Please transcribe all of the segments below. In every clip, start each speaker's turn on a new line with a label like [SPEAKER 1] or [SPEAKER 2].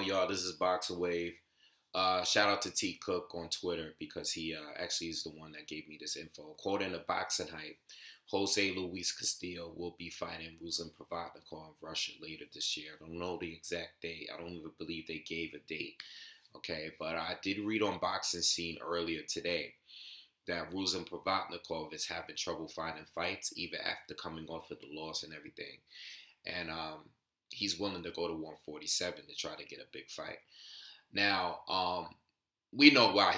[SPEAKER 1] on, y'all? This is BoxingWave. Shout out to T Cook on Twitter because he actually is the one that gave me this info. Quoting the BoxingHype, Jose Luis Castillo will be fighting Ruslan Provodnikov in Russia later this year. I don't know the exact date. I don't even believe they gave a date. Okay, but I did read on Boxing Scene earlier today that Ruslan Provodnikov is having trouble finding fights even after coming off of the loss and everything. And he's willing to go to 147 to try to get a big fight. Now, we know why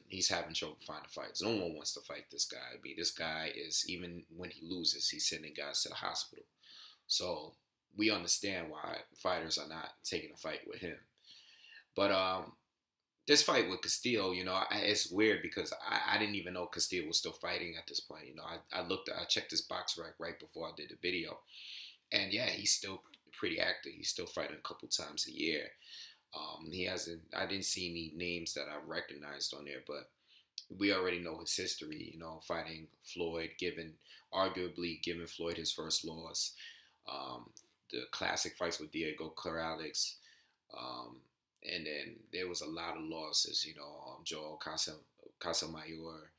[SPEAKER 1] he's having trouble finding fights. No one wants to fight this guy. I mean, this guy is, even when he loses, he's sending guys to the hospital. So we understand why fighters are not taking a fight with him. But this fight with Castillo, it's weird because I didn't even know Castillo was still fighting at this point. I checked his box rec right before I did the video. And yeah, he's still pretty active. He's still fighting a couple times a year. I didn't see any names that I recognized on there, but we already know his history, fighting Floyd, arguably giving Floyd his first loss. The classic fights with Diego Corrales. And then there was a lot of losses, Joel Casamayor,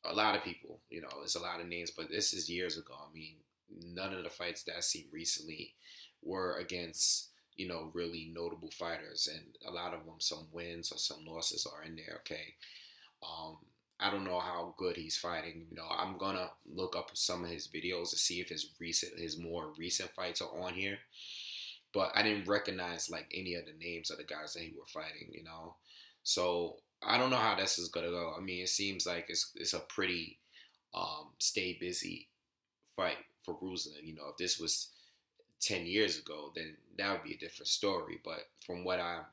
[SPEAKER 1] a lot of people, it's a lot of names, but this is years ago. I mean, none of the fights that I see recently were against, really notable fighters, and a lot of them, some wins or some losses are in there, okay? I don't know how good he's fighting. I'm going to look up some of his videos to see if his more recent fights are on here, but I didn't recognize, any of the names of the guys that he were fighting, So I don't know how this is going to go. I mean, it seems like it's a pretty stay busy fight for Ruslan. If this was 10 years ago, then that would be a different story. But from what I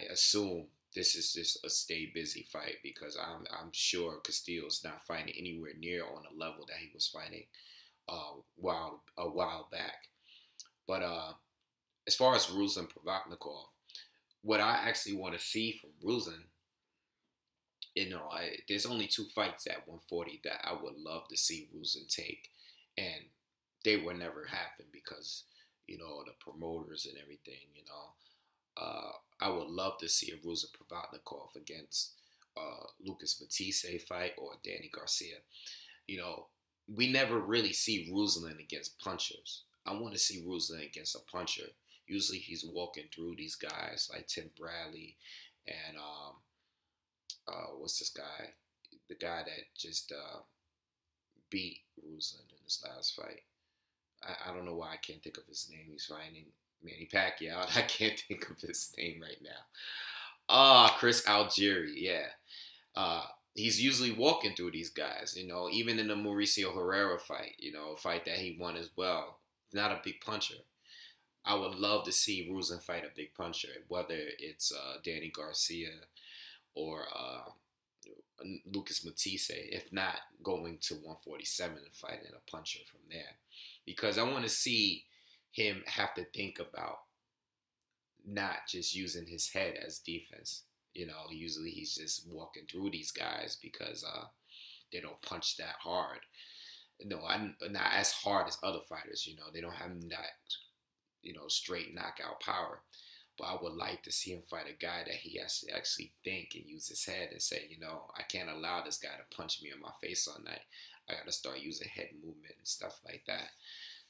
[SPEAKER 1] assume, this is just a stay busy fight because I'm sure Castillo's not fighting anywhere near on the level that he was fighting a while back. But as far as Ruslan Provodnikov, what I actually want to see from Ruslan, there's only 2 fights at 140 that I would love to see Ruslan take, and they will never happen because, the promoters and everything, I would love to see a Ruslan Provodnikov against Lucas Matisse fight or Danny Garcia. We never really see Ruslan against punchers. I want to see Ruslan against a puncher. Usually he's walking through these guys like Tim Bradley and what's this guy? The guy that just beat Ruslan in this last fight. I don't know why I can't think of his name. He's fighting Manny Pacquiao. I can't think of his name right now. Chris Algieri, yeah. He's usually walking through these guys, even in the Mauricio Herrera fight, a fight that he won as well. Not a big puncher. I would love to see Ruslan fight a big puncher, whether it's Danny Garcia or Lucas Matisse, if not going to 147 and fighting a puncher from there. Because I want to see him have to think about not just using his head as defense. Usually he's just walking through these guys because they don't punch that hard. No, I'm not as hard as other fighters, they don't have that, straight knockout power. But I would like to see him fight a guy that he has to actually think and use his head and say, I can't allow this guy to punch me in my face all night. I got to start using head movement and stuff like that.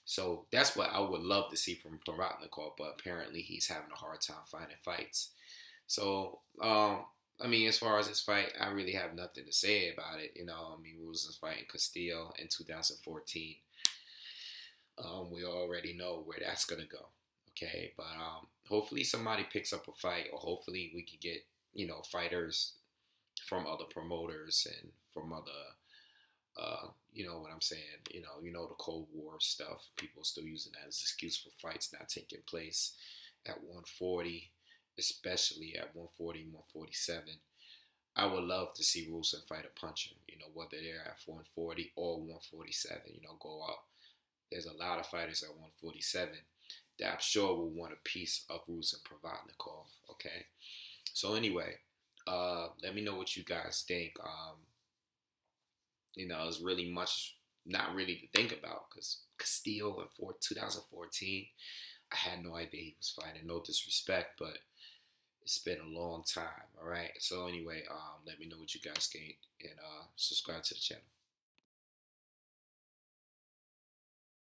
[SPEAKER 1] So that's what I would love to see from Provodnikov, but apparently he's having a hard time finding fights. So, as far as this fight, I really have nothing to say about it. Ruslan's fighting Castillo in 2014. We already know where that's going to go. Okay, but hopefully somebody picks up a fight, or hopefully we can get, fighters from other promoters and from other, what I'm saying, the Cold War stuff. People still using that as an excuse for fights not taking place at 140, especially at 140, 147. I would love to see Ruslan fight a puncher, whether they're at 140 or 147, go up. There's a lot of fighters at 147 that I'm sure will want a piece of Ruslan Provodnikov, okay? So anyway, let me know what you guys think. There's really much not really to think about because Castillo in 2014, I had no idea he was fighting. No disrespect, but it's been a long time. All right. So anyway, let me know what you guys think and subscribe to the channel.